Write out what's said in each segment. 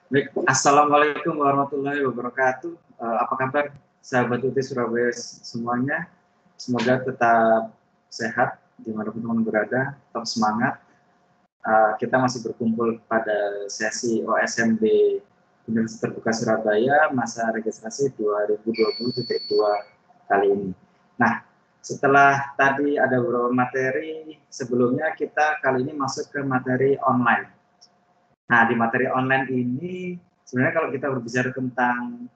Baik, Assalamualaikum warahmatullahi wabarakatuh. Apa kabar sahabat UT Surabaya semuanya? Semoga tetap sehat dimanapun teman berada, tetap semangat. Kita masih berkumpul pada sesi OSMB Universitas Terbuka Surabaya masa registrasi 2020.2 kali ini. Nah, setelah tadi ada beberapa materi, sebelumnya kita kali ini masuk ke materi online. Nah, di materi online ini sebenarnya kalau kita berbicara tentang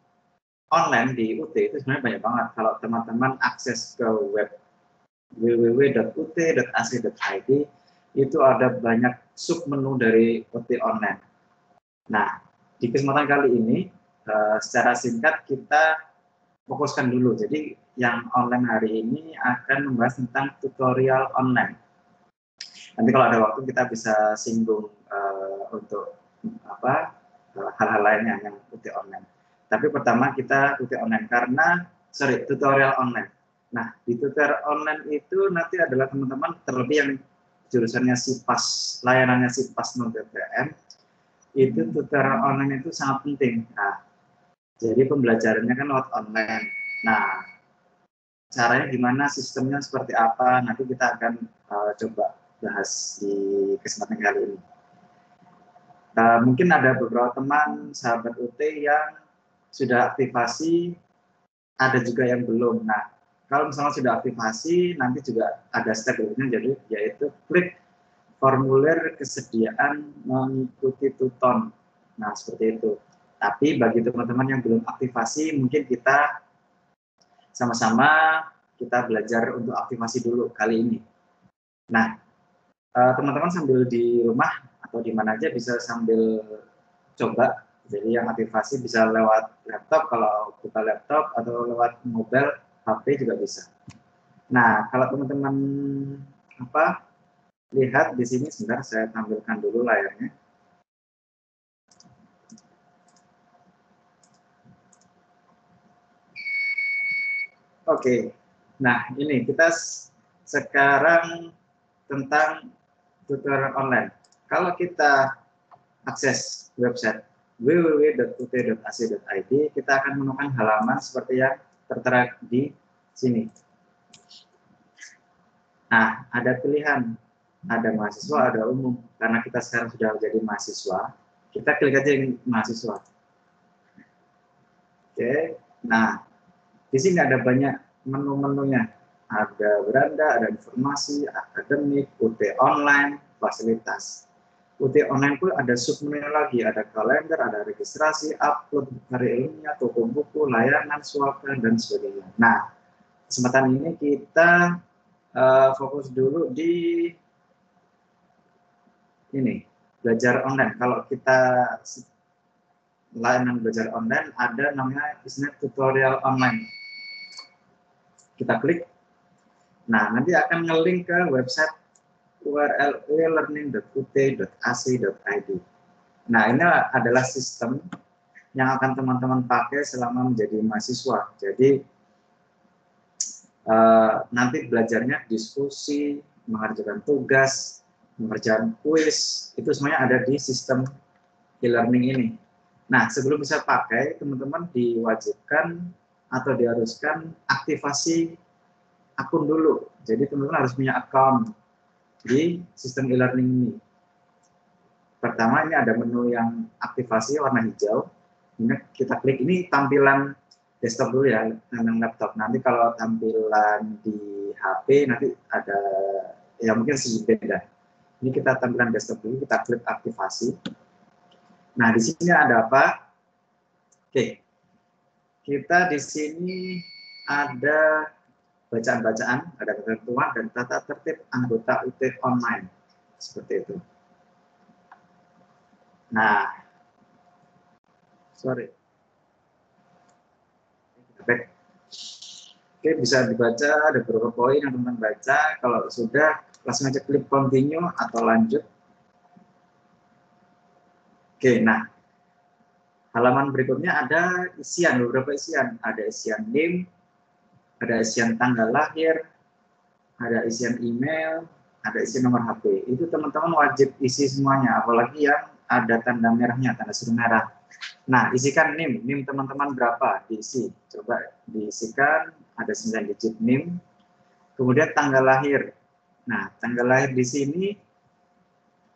online di UT itu sebenarnya banyak banget. Kalau teman-teman akses ke web www.ut.ac.id itu ada banyak sub menu dari UT online. Nah, di kesempatan kali ini secara singkat kita fokuskan dulu. Jadi yang online hari ini akan membahas tentang tutorial online. Nanti kalau ada waktu kita bisa singgung untuk hal-hal lainnya yang UT online. Tapi pertama kita UT online karena tutorial online. Nah, di tutorial online itu nanti adalah teman-teman terlebih yang jurusannya SIPAS, layanannya SIPAS non PTN, itu tutorial online itu sangat penting. Nah, jadi pembelajarannya kan lewat online. Nah, caranya gimana, sistemnya seperti apa, nanti kita akan coba bahas di kesempatan kali ini. Mungkin ada beberapa teman sahabat UT yang sudah aktivasi, ada juga yang belum. Nah, kalau misalnya sudah aktivasi, nanti juga ada step berikutnya, jadi yaitu klik formulir kesediaan mengikuti tuton. Nah, seperti itu. Tapi bagi teman-teman yang belum aktivasi, mungkin kita sama-sama kita belajar untuk aktivasi dulu kali ini. Nah, teman-teman sambil di rumah atau di mana aja bisa sambil coba. Jadi yang aktivasi bisa lewat laptop, kalau buka laptop, atau lewat mobile, HP juga bisa. Nah, kalau teman-teman lihat di sini, sebentar saya tampilkan dulu layarnya. Oke, nah ini kita sekarang tentang tutorial online. Kalau kita akses website www.ut.ac.id, kita akan menemukan halaman seperti yang tertera di sini. Nah, ada pilihan, ada mahasiswa, ada umum. Karena kita sekarang sudah menjadi mahasiswa, kita klik aja yang mahasiswa. Oke, nah di sini ada banyak menu-menunya. Ada beranda, ada informasi, akademik, UT online, fasilitas. UT online pun ada submenu lagi, ada kalender, ada registrasi, upload karya ilmiah, toko buku, layanan, swaka, dan sebagainya. Nah, kesempatan ini kita fokus dulu di ini, belajar online. Kalau kita layanan belajar online, ada namanya istilah tutorial online. Kita klik. Nah, nanti akan nge-link ke website URL learning.ut.ac.id. Nah, ini adalah sistem yang akan teman-teman pakai selama menjadi mahasiswa. Jadi, nanti belajarnya diskusi, mengerjakan tugas, mengerjakan kuis, itu semuanya ada di sistem e-learning ini. Nah, sebelum bisa pakai, teman-teman diwajibkan atau diharuskan aktivasi akun dulu. Jadi teman-teman harus punya account di sistem e-learning ini. Pertama, ini ada menu yang aktivasi warna hijau. Ini kita klik, ini tampilan desktop dulu ya, dengan laptop. Nanti kalau tampilan di HP nanti ada ya mungkin sedikit beda. Ini kita tampilan desktop dulu, kita klik aktivasi. Nah, di sini ada apa? Oke. Kita di sini ada bacaan-bacaan, ada ketentuan dan tata tertib anggota UT online. Seperti itu. Nah, sorry. Oke, bisa dibaca, ada beberapa poin yang teman-teman baca. Kalau sudah, langsung aja klik continue atau lanjut. Oke, nah, halaman berikutnya ada isian, beberapa isian. Ada isian NIM, ada isian tanggal lahir, ada isian email, ada isian nomor HP. Itu teman-teman wajib isi semuanya, apalagi yang ada tanda merahnya, tanda seru merah. Nah, isikan NIM teman-teman berapa? Diisi. Coba diisikan, ada 9 digit NIM. Kemudian tanggal lahir. Nah, tanggal lahir di sini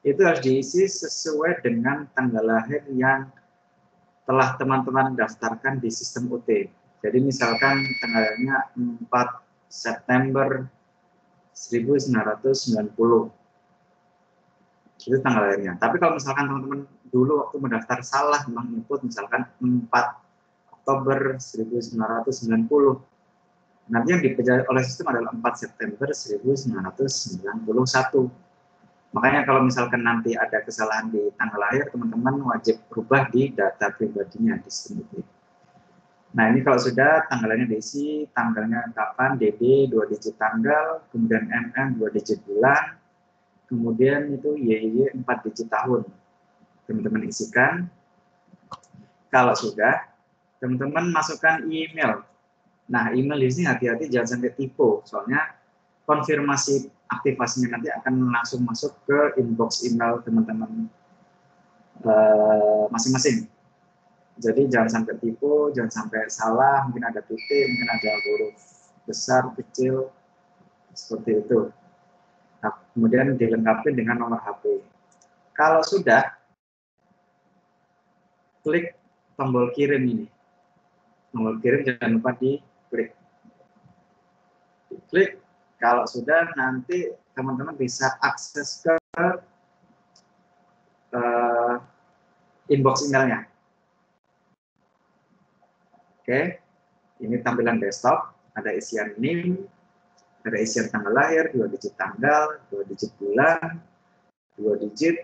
itu harus diisi sesuai dengan tanggal lahir yang telah teman-teman daftarkan di sistem UT. Jadi misalkan tanggalnya 4 September 1990. Itu tanggal lahirnya. Tapi kalau misalkan teman-teman dulu waktu mendaftar salah menginput misalkan 4 Oktober 1990, nanti yang dipelajari oleh sistem adalah 4 September 1991. Makanya kalau misalkan nanti ada kesalahan di tanggal lahir, teman-teman wajib berubah di data pribadinya di sistem itu. Nah, ini kalau sudah tanggalnya diisi, tanggalnya kapan, DD 2 digit tanggal, kemudian MM 2 digit bulan, kemudian itu YY 4 digit tahun. Teman-teman isikan. Kalau sudah, teman-teman masukkan email. Nah, email di sini hati-hati jangan sampai tipu, soalnya konfirmasi aktivasinya nanti akan langsung masuk ke inbox email teman-teman masing-masing. Jadi jangan sampai tipu, jangan sampai salah, mungkin ada titik, mungkin ada huruf besar, kecil, seperti itu. Nah, kemudian dilengkapi dengan nomor HP. Kalau sudah, klik tombol kirim ini. Tombol kirim jangan lupa diklik. Diklik, kalau sudah nanti teman-teman bisa akses ke inbox emailnya. Oke, ini tampilan desktop, ada isian NIM, ada isian tanggal lahir, 2 digit tanggal, 2 digit bulan, 2 digit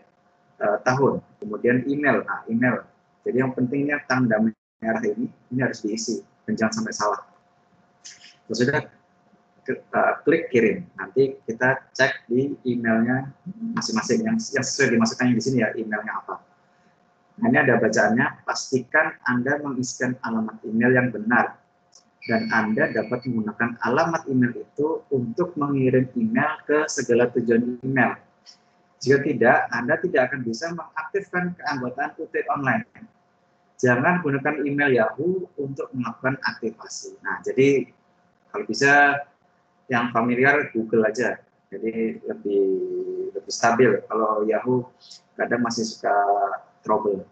tahun, kemudian email. Nah, email. Jadi yang pentingnya tanda merah ini harus diisi, dan jangan sampai salah. Kalau sudah, klik kirim. Nanti kita cek di emailnya masing-masing yang sesuai dimasukkannya di sini ya, emailnya apa. Nah, ini ada bacaannya, pastikan Anda mengisikan alamat email yang benar, dan Anda dapat menggunakan alamat email itu untuk mengirim email ke segala tujuan email. Jika tidak, Anda tidak akan bisa mengaktifkan keanggotaan UT online. Jangan gunakan email Yahoo untuk melakukan aktivasi. Nah, jadi kalau bisa yang familiar Google aja. Jadi lebih stabil. Kalau Yahoo kadang masih suka trouble.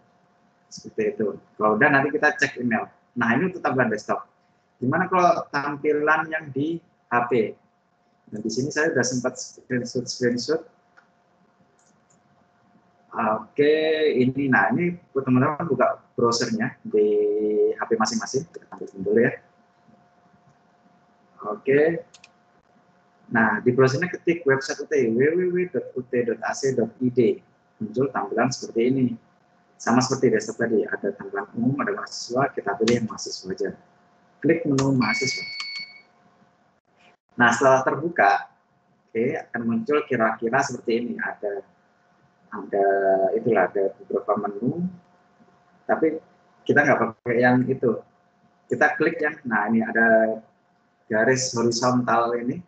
Seperti itu. Kalau udah nanti kita cek email. Nah, ini untuk tampilan desktop. Gimana kalau tampilan yang di HP? Nah, di sini saya sudah sempat screenshot. Oke, ini, nah ini teman-teman buka browsernya di HP masing-masing. Kita tampilkan dulu ya. Oke. Nah, di browsernya ketik website UT, www.ut.ac.id. Muncul tampilan seperti ini. Sama seperti desktop tadi, ada tampilan umum, ada mahasiswa, kita pilih yang mahasiswa aja. Klik menu mahasiswa. Nah, setelah terbuka, oke, akan muncul kira-kira seperti ini. Ada beberapa menu, tapi kita nggak pakai yang itu. Kita klik yang, nah ini ada garis horizontal ini,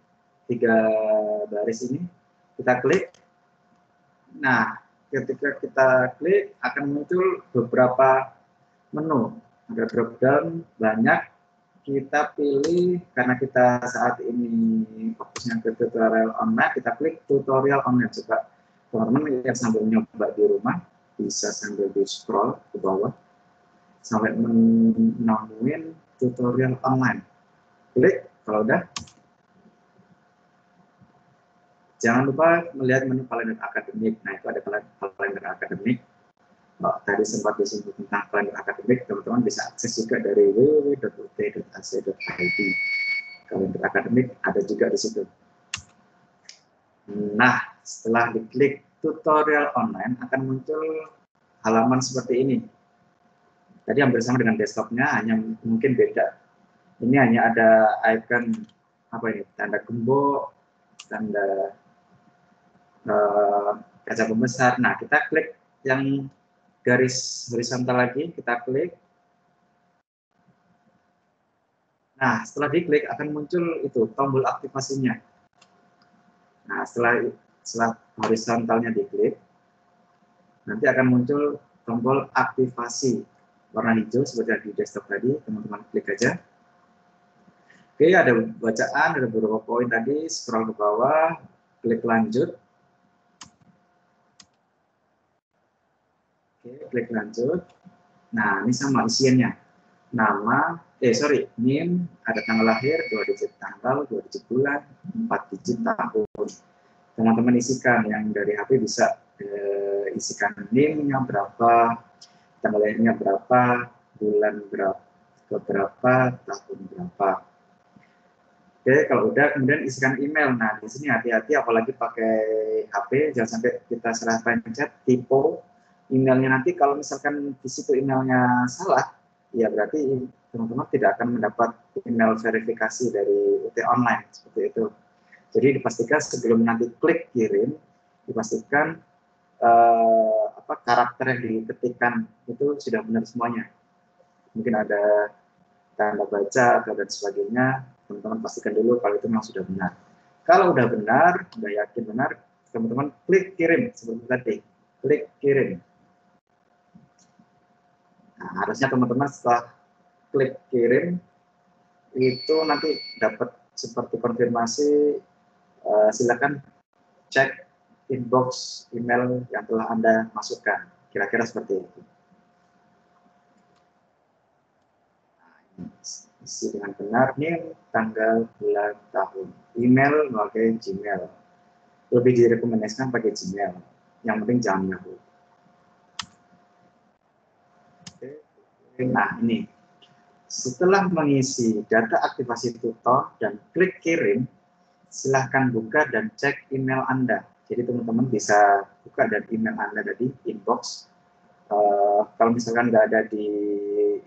3 baris ini, kita klik. Nah, ketika kita klik akan muncul beberapa menu, ada drop down banyak. Kita pilih, karena kita saat ini fokusnya ke tutorial online, kita klik tutorial online. Coba teman-teman yang sambil nyoba di rumah, bisa sambil di scroll ke bawah, sampai menemuin tutorial online. Klik, kalau udah. Jangan lupa melihat menu kalender akademik. Nah, itu ada kalender akademik. Tadi sempat disinggung tentang kalender akademik, teman-teman bisa akses juga dari www.ut.ac.id. Kalender akademik ada juga di situ. Nah, setelah diklik tutorial online akan muncul halaman seperti ini. Tadi hampir sama dengan desktopnya, hanya mungkin beda. Ini hanya ada icon apa ini? Tanda gembok, tanda kaca pembesar. Nah, kita klik yang garis horizontal lagi, kita klik. Nah, setelah diklik akan muncul itu tombol aktivasinya. Nah, setelah horizontalnya diklik, nanti akan muncul tombol aktivasi. warna hijau seperti yang di desktop tadi, teman-teman klik aja. Oke, ada bacaan, ada beberapa poin tadi, scroll ke bawah, klik lanjut. Oke, klik lanjut. Nah, ini sama isiannya. Nama, NIM, ada tanggal lahir, 2 digit tanggal, 2 digit bulan, 4 digit tahun. Teman-teman isikan, yang dari HP bisa isikan NIM-nya berapa, tanggal lahirnya berapa, bulan berapa, tahun berapa. Oke, kalau udah kemudian isikan email. Nah, di sini hati-hati apalagi pakai HP, jangan sampai kita salah pencet, tipe emailnya. Nanti kalau misalkan di situ emailnya salah, ya berarti teman-teman tidak akan mendapat email verifikasi dari UT Online, seperti itu. Jadi dipastikan sebelum nanti klik kirim, dipastikan karakter yang diketikkan itu sudah benar semuanya. Mungkin ada tanda baca atau dan sebagainya, teman-teman pastikan dulu kalau itu memang sudah benar. Kalau udah benar, udah yakin benar, teman-teman klik kirim seperti tadi, klik kirim. Nah, harusnya teman-teman setelah klik kirim itu nanti dapat seperti konfirmasi, silakan cek inbox email yang telah Anda masukkan. Kira-kira seperti itu. Isi dengan benar nih tanggal, bulan, tahun. Email pakai Gmail. Lebih direkomendasikan pakai Gmail. Yang penting jangan Yahoo. Nah, ini. Setelah mengisi data aktivasi tutor dan klik kirim, silahkan buka dan cek email Anda. Jadi teman-teman bisa buka dan email Anda dari inbox. Kalau misalkan nggak ada di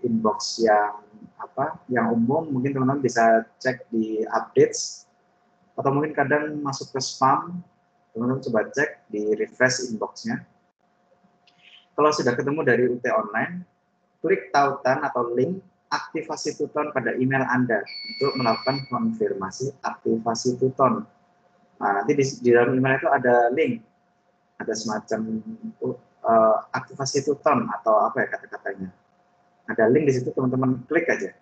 inbox yang umum, mungkin teman-teman bisa cek di updates, atau mungkin kadang masuk ke spam, teman-teman coba cek di refresh inbox-nya. Kalau sudah ketemu dari UT Online, klik tautan atau link aktivasi tutor pada email Anda untuk melakukan konfirmasi aktivasi tutor. Nah, nanti di dalam email itu ada link, ada semacam aktivasi tutor atau apa ya kata-katanya. Ada link di situ, teman-teman klik aja.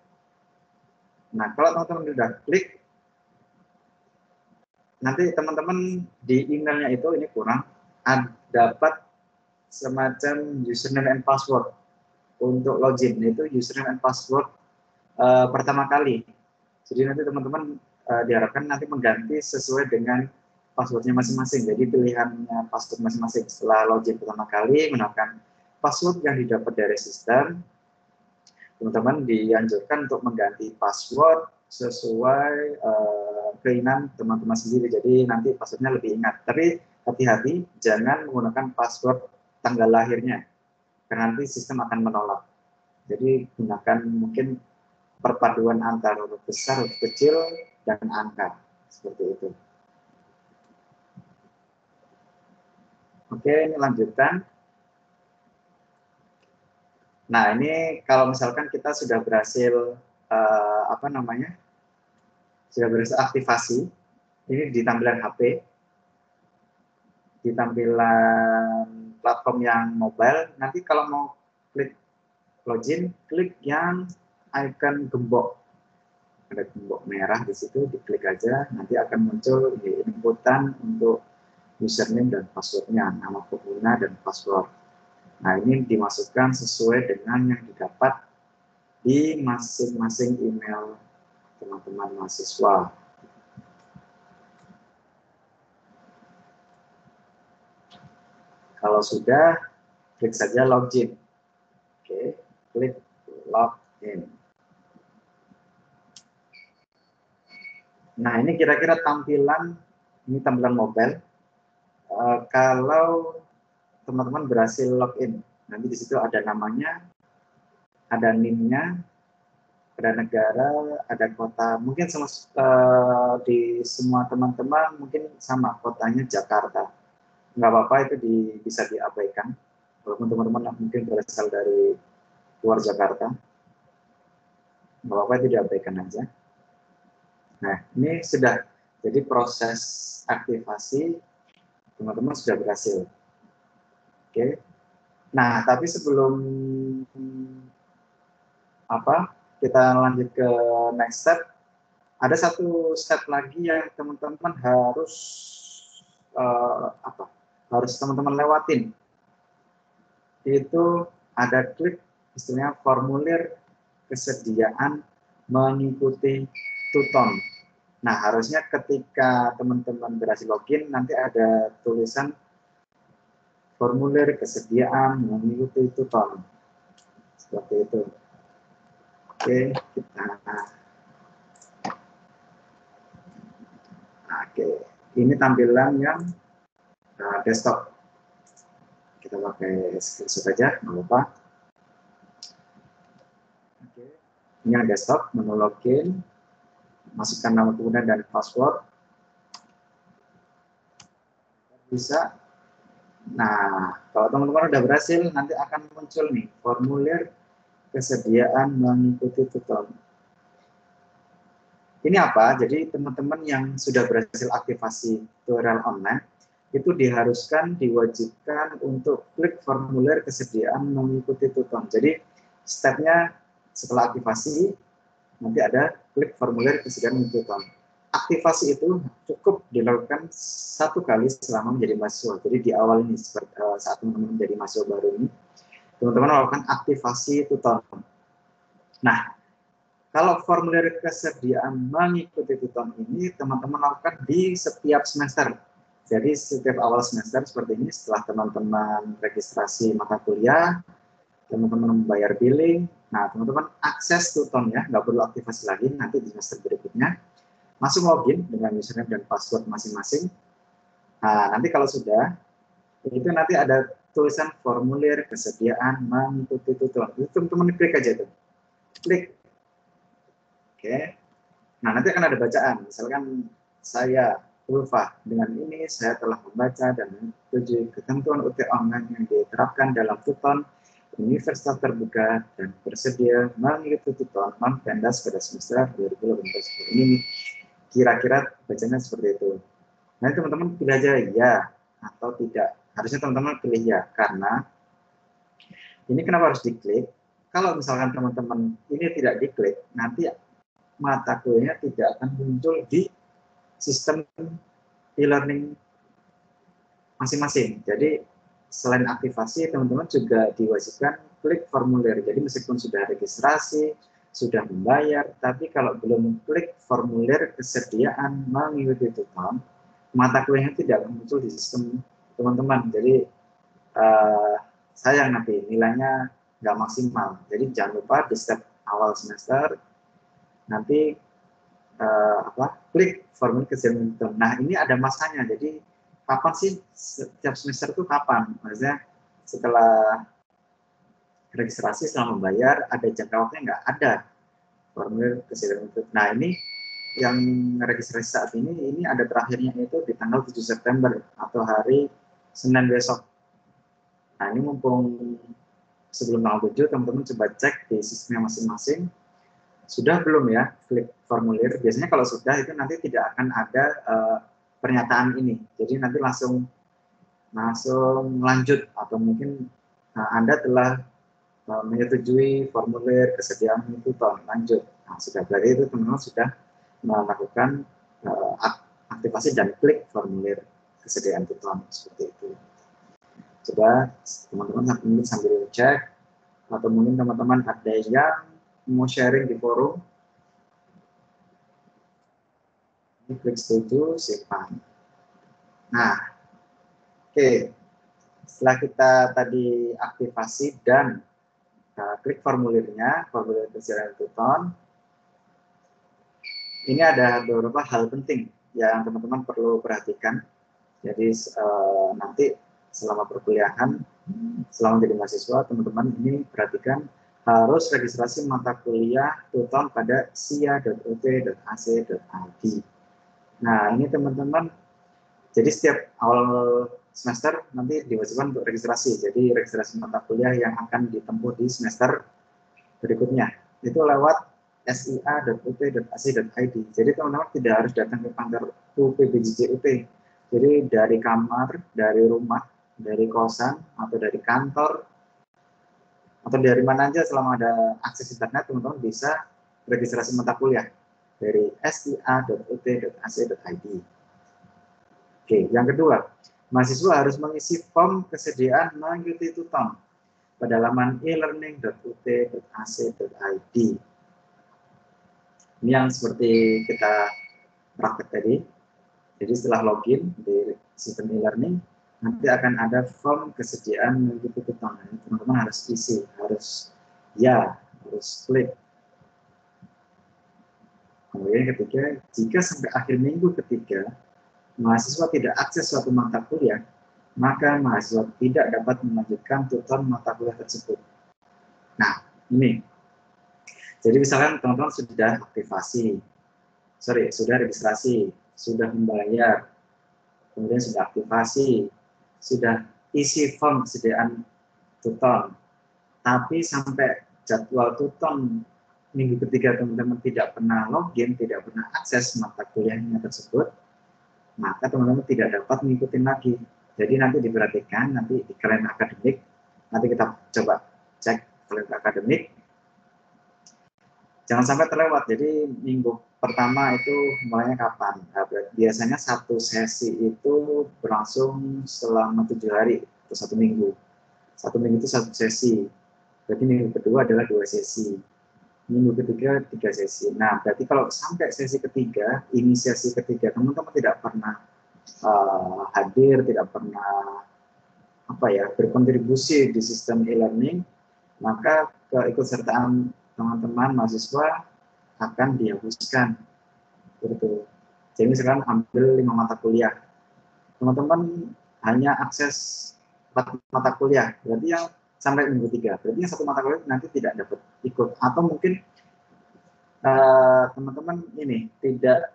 Nah, kalau teman-teman sudah klik, nanti teman-teman di emailnya itu ini kurang dapat semacam username and password untuk login, itu username and password pertama kali. Jadi nanti teman-teman diharapkan nanti mengganti sesuai dengan passwordnya masing-masing. Jadi pilihannya password masing-masing setelah login pertama kali menggunakan password yang didapat dari sistem. Teman-teman dianjurkan untuk mengganti password sesuai keinginan teman-teman sendiri. Jadi nanti passwordnya lebih ingat. Tapi hati-hati jangan menggunakan password tanggal lahirnya, karena nanti sistem akan menolak. Jadi gunakan mungkin perpaduan antara huruf besar, huruf kecil, dan angka. Seperti itu. Oke, ini lanjutkan. Nah, ini kalau misalkan kita sudah berhasil, sudah berhasil aktivasi, ini di tampilan HP, di tampilan platform yang mobile, nanti kalau mau klik login, klik yang icon gembok. Ada gembok merah di situ, diklik aja, nanti akan muncul di inputan untuk username dan passwordnya, nama pengguna dan password. Nah, ini dimasukkan sesuai dengan yang didapat di masing-masing email teman-teman mahasiswa. Kalau sudah, klik saja login. Oke, klik login. Nah, ini kira-kira tampilan, ini tampilan mobile. Kalau teman-teman berhasil login, nanti di situ ada namanya, ada NIM-nya, ada negara, ada kota. Mungkin di semua teman-teman mungkin sama, kotanya Jakarta. Nggak apa-apa, itu bisa diabaikan. Walaupun teman-teman mungkin berasal dari luar Jakarta, nggak apa-apa, itu diabaikan aja. Nah, ini sudah jadi proses aktivasi, teman-teman sudah berhasil. Oke. Nah, tapi sebelum kita lanjut ke next step. Ada satu step lagi yang teman-teman harus teman-teman lewatin. Itu ada klik istilahnya formulir kesediaan mengikuti tuton. Nah, harusnya ketika teman-teman berhasil login, nanti ada tulisan formulir kesediaan mengikuti tuton. Seperti itu. Oke, ini tampilan yang desktop. Kita pakai screenshot aja, nggak lupa. Oke. Ini yang desktop, menu login, masukkan nama pengguna dan password. Bisa. Nah, kalau teman-teman udah berhasil, nanti akan muncul nih formulir kesediaan mengikuti tuton. Ini apa? Jadi teman-teman yang sudah berhasil aktivasi tutorial online, itu diharuskan, diwajibkan untuk klik formulir kesediaan mengikuti tuton. Jadi stepnya setelah aktivasi, nanti ada klik formulir kesediaan mengikuti tuton. Aktivasi itu cukup dilakukan 1 kali selama menjadi mahasiswa. Jadi di awal ini, saat teman-teman menjadi mahasiswa baru ini, teman-teman melakukan aktivasi tuton. Nah, kalau formulir kesediaan mengikuti tuton ini, teman-teman lakukan di setiap semester. Jadi setiap awal semester seperti ini, setelah teman-teman registrasi mata kuliah, teman-teman membayar billing, nah teman-teman akses tuton ya, nggak perlu aktivasi lagi, nanti di semester berikutnya, masuk login dengan username dan password masing-masing. Nah, nanti kalau sudah, itu nanti ada tulisan formulir kesediaan mengikuti tuton. Itu teman-teman klik aja tuh. Klik. Oke. Nah, nanti akan ada bacaan. Misalkan saya Ulfa, dengan ini saya telah membaca dan menyetujui ketentuan UT online yang diterapkan dalam tuton Universitas Terbuka dan bersedia mengikuti tuton non-pendas pada semester 2018. Ini kira-kira bacanya seperti itu. Nah, teman-teman pilih aja ya atau tidak. Harusnya teman-teman pilih ya, karena ini kenapa harus diklik? Kalau misalkan teman-teman ini tidak diklik, nanti mata kuliahnya tidak akan muncul di sistem e-learning masing-masing. Jadi selain aktivasi, teman-teman juga diwajibkan klik formulir. Jadi meskipun sudah registrasi, sudah membayar, tapi kalau belum klik formulir kesediaan mengikuti tuton, mata kuliahnya tidak akan muncul di sistem teman-teman. Jadi sayang nanti nilainya nggak maksimal. Jadi jangan lupa di step awal semester nanti klik formulir kesediaan tuton. Nah, ini ada masanya. Jadi kapan sih setiap semester itu kapan? Maksudnya setelah registrasi, setelah membayar, ada jangka waktunya nggak? Ada formulir kesediaan tuton. Nah, ini yang registrasi saat ini ada terakhirnya itu di tanggal 7 September atau hari Senin besok. Nah, ini mumpung sebelum tanggal 7, teman-teman coba cek di sistemnya masing-masing. Sudah belum ya klik formulir? Biasanya kalau sudah, itu nanti tidak akan ada pernyataan ini. Jadi nanti langsung lanjut, atau mungkin Anda telah menyetujui formulir kesediaan tuton, lanjut. Nah, sudah, berarti itu teman-teman sudah melakukan aktivasi dan klik formulir kesediaan tuton seperti itu. Coba teman-teman sambil cek, atau mungkin teman-teman ada yang mau sharing di forum, ini klik setuju, simpan. Nah, oke. Setelah kita tadi aktivasi dan klik formulirnya, formulir kesediaan tuton, ini ada beberapa hal penting yang teman-teman perlu perhatikan. Jadi nanti selama perkuliahan, selama jadi mahasiswa, teman-teman ini perhatikan harus registrasi mata kuliah tuton pada sia.ut.ac.id. Nah, ini teman-teman, jadi setiap awal semester nanti diwajibkan untuk registrasi. Jadi registrasi mata kuliah yang akan ditempuh di semester berikutnya itu lewat sia.ut.ac.id. Jadi teman-teman tidak harus datang ke kantor UPBJJ UT. Jadi dari kamar, dari rumah, dari kosan, atau dari kantor, atau dari mana aja selama ada akses internet, teman-teman bisa registrasi mata kuliah dari sia.ut.ac.id. Oke, yang kedua, mahasiswa harus mengisi form kesediaan mengikuti tuton pada laman e-learning.ut.ac.id. Ini yang seperti kita praktek tadi. Jadi setelah login di sistem e-learning, nanti akan ada form kesediaan mengikuti tuton. Teman-teman harus isi, harus klik. Kemudian ketiga, jika sampai akhir minggu ketiga, mahasiswa tidak akses suatu mata kuliah, maka mahasiswa tidak dapat melanjutkan tuton mata kuliah tersebut. Nah, ini. Jadi misalkan teman-teman sudah sudah registrasi, sudah membayar, kemudian sudah aktivasi, sudah isi form kesediaan tuton, tapi sampai jadwal tuton minggu ketiga teman-teman tidak pernah login, tidak pernah akses mata kuliahnya tersebut, maka teman-teman tidak dapat mengikuti lagi. Jadi nanti diperhatikan, nanti di kalender akademik, nanti kita coba cek kalender akademik, jangan sampai terlewat. Jadi minggu pertama itu mulainya kapan? Nah, biasanya satu sesi itu berlangsung selama 7 hari atau 1 minggu. 1 minggu itu 1 sesi. Berarti minggu kedua adalah 2 sesi. Minggu ketiga 3 sesi. Nah, berarti kalau sampai sesi ketiga, inisiasi ketiga, teman-teman tidak pernah hadir, tidak pernah berkontribusi di sistem e-learning, maka keikutsertaan teman-teman mahasiswa akan dihapuskan. Gitu. Jadi misalkan ambil 5 mata kuliah, teman-teman hanya akses 4 mata kuliah, berarti yang sampai minggu 3, berarti yang 1 mata kuliah nanti tidak dapat ikut, atau mungkin teman-teman ini tidak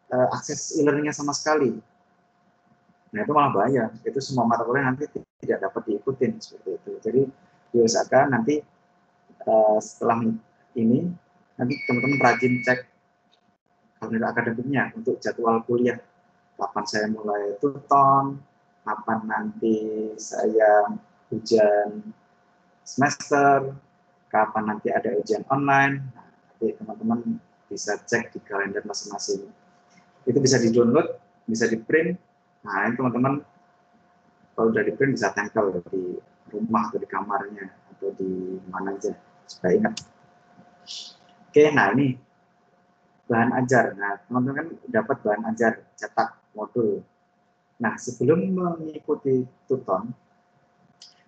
akses e-learningnya sama sekali. Nah itu malah bahaya, itu semua mata kuliah nanti tidak dapat diikutin seperti itu. Jadi diusahakan nanti setelah ini nanti teman-teman rajin cek kalender akademiknya untuk jadwal kuliah, kapan saya mulai tuton, kapan nanti saya ujian semester, kapan nanti ada ujian online. Nah, nanti teman-teman bisa cek di kalender masing-masing. Itu bisa di-download, bisa di-print. Nah, ini teman-teman kalau udah di-print bisa tempel di rumah atau di kamarnya atau di mana aja supaya ingat. Oke, nah ini bahan ajar. Nah, teman-teman kan dapat bahan ajar cetak modul. Nah, sebelum mengikuti tuton,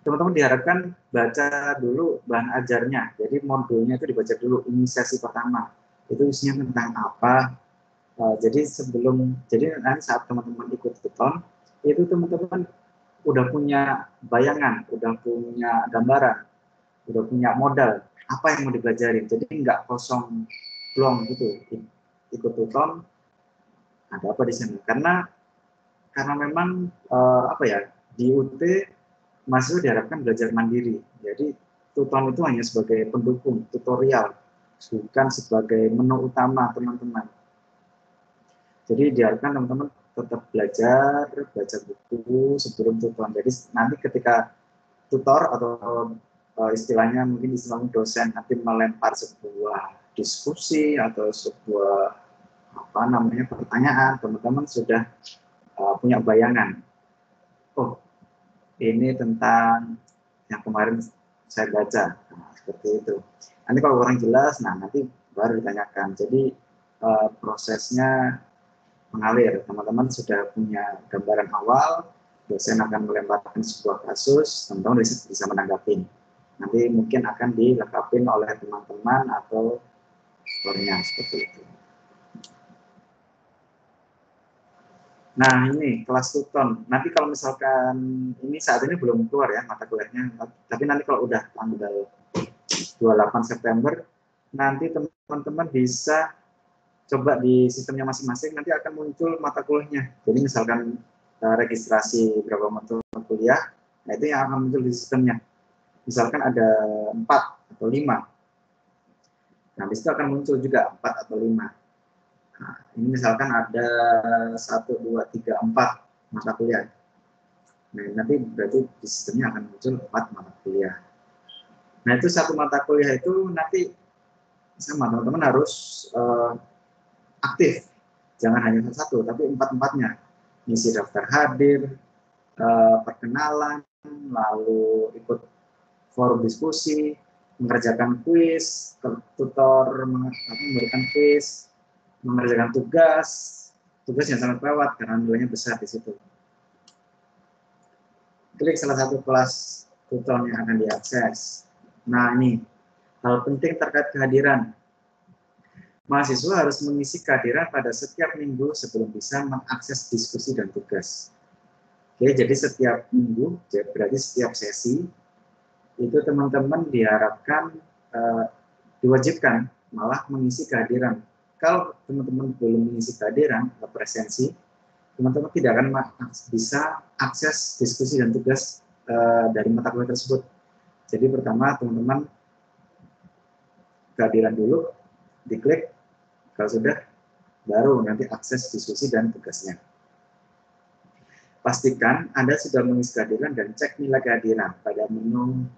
teman-teman diharapkan baca dulu bahan ajarnya. Jadi modulnya itu dibaca dulu, inisiasi pertama. Itu isinya tentang apa. Jadi nanti saat teman-teman ikut tuton, itu teman-teman udah punya bayangan, udah punya gambaran, udah punya modal apa yang mau dipelajari. Jadi nggak kosong blong gitu. Ikut tuton ada apa di sana? Karena memang di UT mahasiswa diharapkan belajar mandiri. Jadi tuton itu hanya sebagai pendukung, tutorial, bukan sebagai menu utama teman-teman. Jadi diharapkan teman-teman tetap belajar, baca buku sebelum tuton. Jadi nanti ketika tutor atau istilahnya mungkin dosen nanti melempar sebuah diskusi atau sebuah pertanyaan, teman-teman sudah punya bayangan. Oh, ini tentang yang kemarin saya baca. Nah, seperti itu. Nanti kalau kurang jelas, nanti baru ditanyakan. Jadi prosesnya mengalir. Teman-teman sudah punya gambaran awal, dosen akan melemparkan sebuah kasus, teman-teman bisa menanggapi. Nanti mungkin akan dilengkapi oleh teman-teman atau tutornya seperti itu. Nah ini kelas tuton. Nanti kalau misalkan ini saat ini belum keluar ya mata kuliahnya, tapi nanti kalau udah tanggal 28 September, nanti teman-teman bisa coba di sistemnya masing-masing, nanti akan muncul mata kuliahnya. Jadi misalkan registrasi berapa mata kuliah, nah itu yang akan muncul di sistemnya. Misalkan ada 4 atau 5. Nah, di situ akan muncul juga 4 atau 5. Nah, ini misalkan ada 1, 2, 3, 4 mata kuliah. Nah, nanti berarti di sistemnya akan muncul 4 mata kuliah. Nah, itu satu mata kuliah itu nanti sama teman-teman harus aktif. Jangan hanya satu, tapi 4-4-nya. Ngisi daftar hadir, perkenalan, lalu ikut forum diskusi, mengerjakan kuis, tutor memberikan kuis, mengerjakan tugas yang sangat lewat karena nilainya besar di situ. Klik salah satu kelas tutor yang akan diakses. Nah, ini hal penting terkait kehadiran. Mahasiswa harus mengisi kehadiran pada setiap minggu sebelum bisa mengakses diskusi dan tugas. Oke, jadi setiap minggu, berarti setiap sesi, itu teman-teman diharapkan diwajibkan malah mengisi kehadiran. Kalau teman-teman belum mengisi kehadiran atau presensi, teman-teman tidak akan bisa akses diskusi dan tugas dari mata kuliah tersebut. Jadi pertama teman-teman kehadiran dulu, diklik, kalau sudah baru nanti akses diskusi dan tugasnya. Pastikan Anda sudah mengisi kehadiran dan cek nilai kehadiran pada menu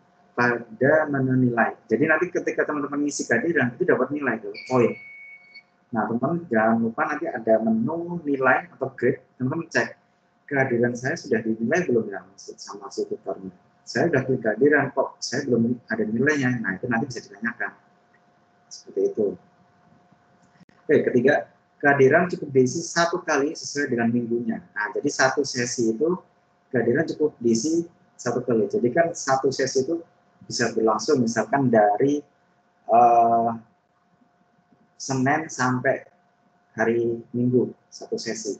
nilai. Jadi nanti ketika teman-teman mengisi kehadiran itu dapat nilai poin. Nah, teman-teman jangan lupa nanti ada menu nilai atau grade. Teman-teman cek kehadiran saya sudah dinilai belum ya sama si tutornya. Saya sudah klik kehadiran kok saya belum ada nilainya. Nah, itu nanti bisa ditanyakan. Seperti itu. Oke, ketiga, kehadiran cukup diisi 1 kali sesuai dengan minggunya. Nah, jadi satu sesi itu kehadiran cukup diisi 1 kali. Jadi kan satu sesi itu bisa berlangsung misalkan dari Senin sampai hari Minggu, satu sesi.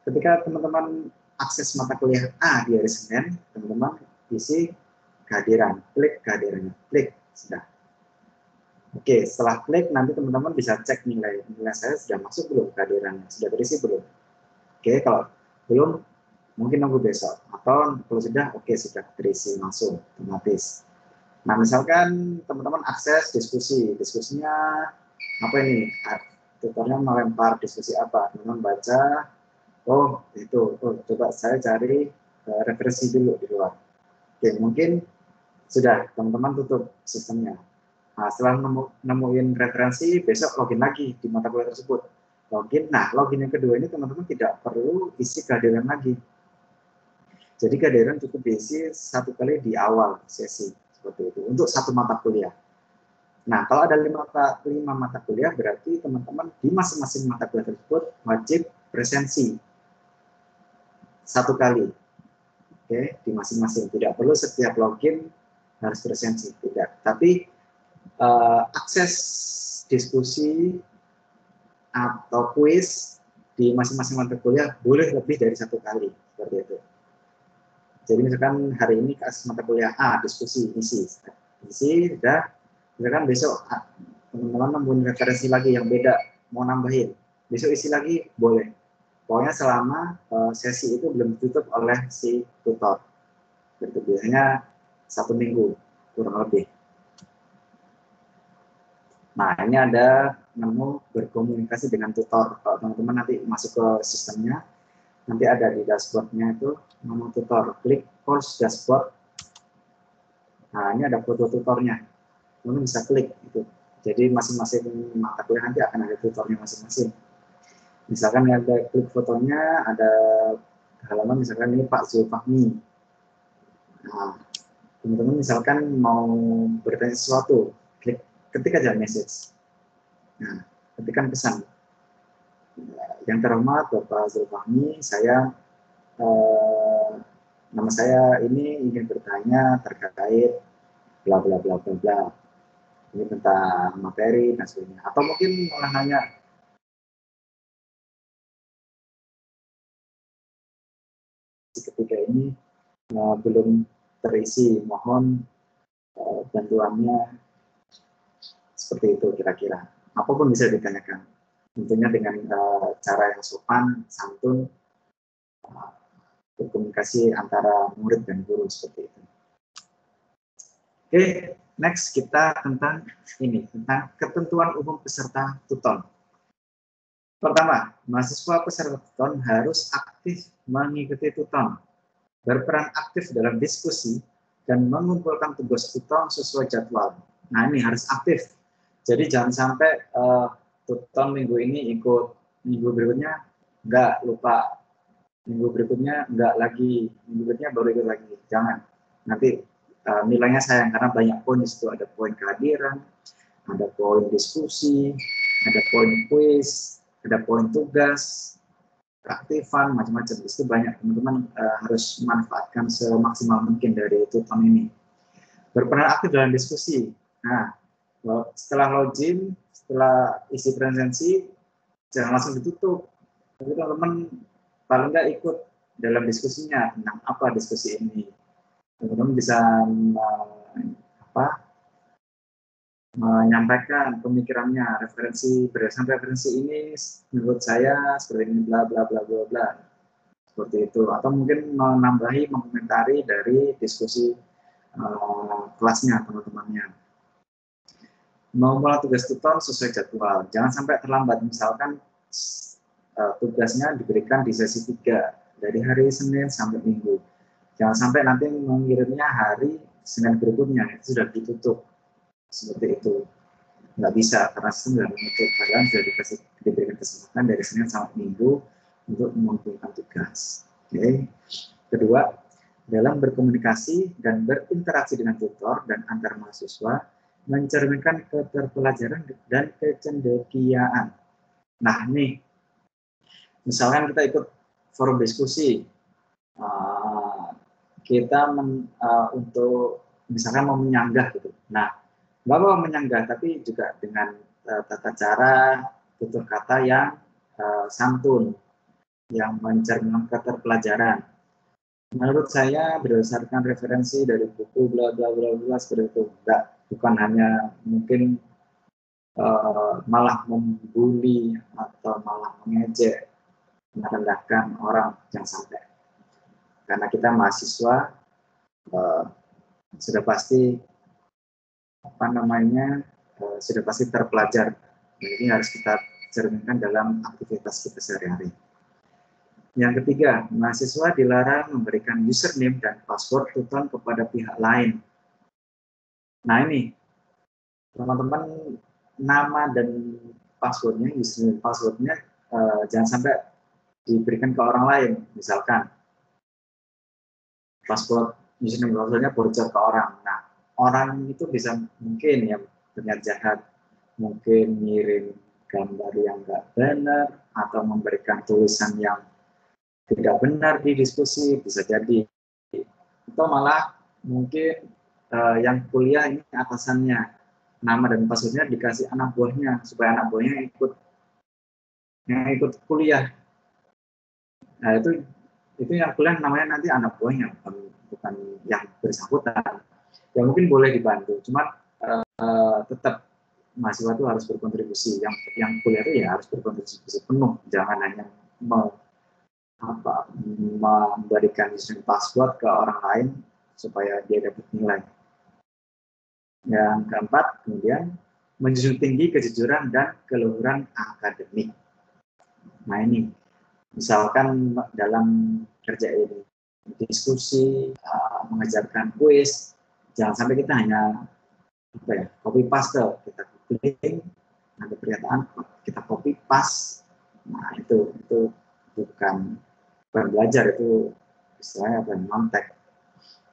Ketika teman-teman akses mata kuliah A di hari Senin, teman-teman isi kehadiran, klik kehadirannya, klik, sudah. Oke, setelah klik nanti teman-teman bisa cek nilai saya sudah masuk belum kehadirannya, sudah terisi belum. Oke, kalau belum mungkin nunggu besok, atau kalau sudah, oke, sudah terisi langsung otomatis. Nah, misalkan teman-teman akses diskusinya apa ini, tutornya melempar diskusi apa, teman-teman baca, oh itu, coba saya cari referensi dulu di luar. Oke, mungkin sudah teman-teman tutup sistemnya. Nah, setelah nemuin referensi, besok login lagi di mata kuliah tersebut. Login, nah login yang kedua ini teman-teman tidak perlu isi kehadiran lagi. Jadi kehadiran cukup diisi 1 kali di awal sesi, seperti itu, untuk 1 mata kuliah. Nah, kalau ada 5 mata kuliah, berarti teman-teman di masing-masing mata kuliah tersebut wajib presensi 1 kali. Oke, di masing-masing. Tidak perlu setiap login harus presensi, tidak. Tapi akses diskusi atau kuis di masing-masing mata kuliah boleh lebih dari 1 kali, seperti itu. Jadi misalkan hari ini akses mata kuliah A, diskusi, isi, sudah. Misalkan besok teman-teman nemuin referensi lagi yang beda, mau nambahin, besok isi lagi, boleh. Pokoknya selama sesi itu belum ditutup oleh si tutor. Itu biasanya 1 minggu, kurang lebih. Nah, ini ada menu berkomunikasi dengan tutor. Kalau teman-teman nanti masuk ke sistemnya, nanti ada di dashboard-nya itu menu tutor. Klik course dashboard. Nah, ini ada foto tutornya. Teman-teman bisa klik itu. Jadi masing-masing mata kuliah nanti akan ada tutornya masing-masing. Misalkan ada klik fotonya, ada halaman misalkan ini Pak Zulfahmi. Nah, teman-teman misalkan mau bertanya sesuatu, klik ketik aja message. Nah, ketikkan pesan. Yang terhormat Bapak Zulfahmi, saya nama saya ini ingin bertanya terkait bla bla bla bla bla. Ini tentang materi dan sebagainya. Atau mungkin malah nanya ketika ini belum terisi, mohon bantuannya, seperti itu kira-kira. Apapun bisa ditanyakan. Tentunya dengan cara yang sopan, santun, berkomunikasi antara murid dan guru seperti itu. Oke, next kita tentang ini, tentang ketentuan umum peserta tuton. Pertama, mahasiswa peserta tuton harus aktif mengikuti tuton. berperan aktif dalam diskusi, dan mengumpulkan tugas tuton sesuai jadwal. Nah, ini harus aktif. Jadi jangan sampai tuton minggu ini ikut, minggu berikutnya enggak, lupa. Minggu berikutnya enggak lagi, minggu berikutnya baru ikut lagi. Jangan. Nanti nilainya sayang karena banyak poin di situ. Ada poin kehadiran, ada poin diskusi, ada poin kuis, ada poin tugas, keaktifan, macam-macam. Itu banyak. Teman-teman harus manfaatkan semaksimal mungkin dari tuton ini. Berperan aktif dalam diskusi. Nah, setelah login, setelah isi presensi, jangan langsung ditutup. Tapi teman-teman paling nggak ikut dalam diskusinya tentang apa diskusi ini. Teman-teman bisa menyampaikan pemikirannya, referensi, berdasarkan referensi ini menurut saya seperti ini, bla bla bla bla bla, seperti itu. Atau mungkin menambahi, mengomentari dari diskusi kelasnya teman-temannya. Memulai tugas tutor sesuai jadwal, jangan sampai terlambat. Misalkan tugasnya diberikan di sesi 3 dari hari Senin sampai Minggu, jangan sampai nanti mengirimnya hari Senin berikutnya, itu sudah ditutup. Seperti itu nggak bisa karena sistem sudah menutup, padahal sudah diberikan kesempatan dari Senin sampai Minggu untuk mengumpulkan tugas. Oke. Kedua, dalam berkomunikasi dan berinteraksi dengan tutor dan antar mahasiswa, mencerminkan keterpelajaran dan kecendekiaan. Nah, nih, misalkan kita ikut forum diskusi, kita untuk misalkan mau menyanggah gitu. Nah, nggak mau menyanggah, tapi juga dengan tata cara tutur kata yang santun, yang mencerminkan keterpelajaran. Menurut saya berdasarkan referensi dari buku bla bla bla bla seperti itu, bukan hanya mungkin malah membuli atau malah mengejek, merendahkan orang, jangan sampai. Karena kita mahasiswa sudah pasti sudah pasti terpelajar. Jadi harus kita cerminkan dalam aktivitas kita sehari-hari. Yang ketiga, mahasiswa dilarang memberikan username dan password tuton kepada pihak lain. Nah ini, teman-teman, nama dan passwordnya, username passwordnya jangan sampai diberikan ke orang lain. Misalkan, password username passwordnya bocor ke orang. Nah, orang itu bisa mungkin ya berniat jahat, mungkin ngirim gambar yang nggak benar, atau memberikan tulisan yang tidak benar di diskusi, bisa jadi. Atau malah mungkin yang kuliah ini atasannya, nama dan passwordnya dikasih anak buahnya, supaya anak buahnya ikut kuliah. Nah, itu yang kuliah namanya nanti anak buahnya, bukan yang bersangkutan. Ya mungkin boleh dibantu, cuma tetap mahasiswa itu harus berkontribusi. Yang kuliah itu ya harus berkontribusi penuh, jangan hanya memberikan username password ke orang lain supaya dia dapat nilai. Yang keempat, kemudian menjunjung tinggi kejujuran dan keluhuran akademik. Nah ini, misalkan dalam kerja ini, diskusi, mengajarkan kuis, jangan sampai kita hanya copy paste, kita klik, ada pernyataan, kita copy paste. Nah itu bukan belajar, itu istilahnya non-tech.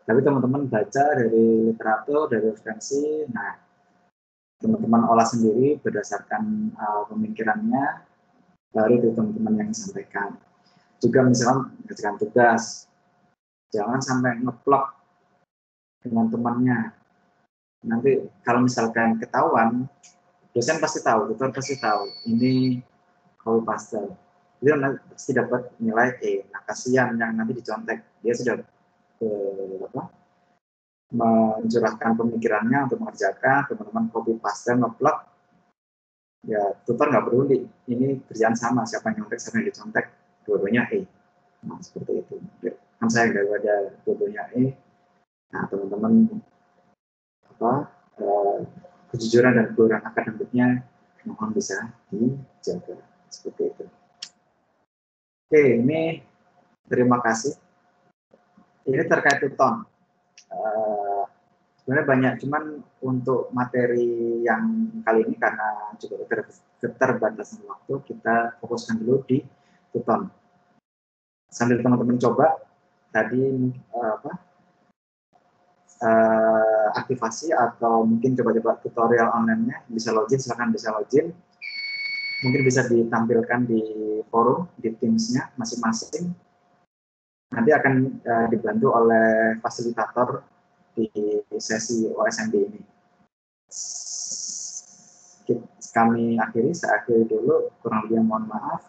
Tapi teman-teman baca dari literatur, dari referensi, nah teman-teman olah sendiri berdasarkan pemikirannya, baru itu teman-teman yang sampaikan. Juga misalnya mengerjakan tugas, jangan sampai ngeplok dengan temannya. Nanti kalau misalkan ketahuan, dosen pasti tahu, tutor pasti tahu, ini copy paste. Dia pasti dapat nilai E. Nah, kasihan yang nanti dicontek, dia sudah mencurahkan pemikirannya untuk mengerjakan, teman-teman copy paste, ngeplok, ya tutor nggak peduli, ini kerjaan sama, siapa yang nyontek, siapa yang dicontek, dua-duanya E. Nah, seperti itu. Kan saya daripada dua-duanya E, nah teman-teman kejujuran dan keluhuran akademiknya mohon bisa dijaga, seperti itu. Oke, ini terima kasih. Ini terkait Python. Sebenarnya banyak, cuman untuk materi yang kali ini karena juga keterbatasan waktu, kita fokuskan dulu di Python. Sambil teman-teman coba tadi aktivasi atau mungkin coba-coba tutorial online-nya, bisa login, silahkan bisa login. Mungkin bisa ditampilkan di forum, di Teams-nya masing-masing. Nanti akan dibantu oleh fasilitator di sesi OSMD ini. Kami akhiri, saya akhiri dulu, kurang lebih mohon maaf.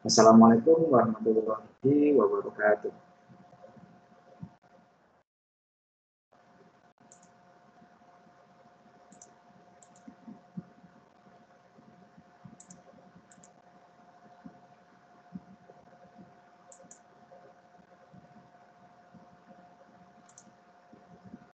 Wassalamualaikum warahmatullahi wabarakatuh.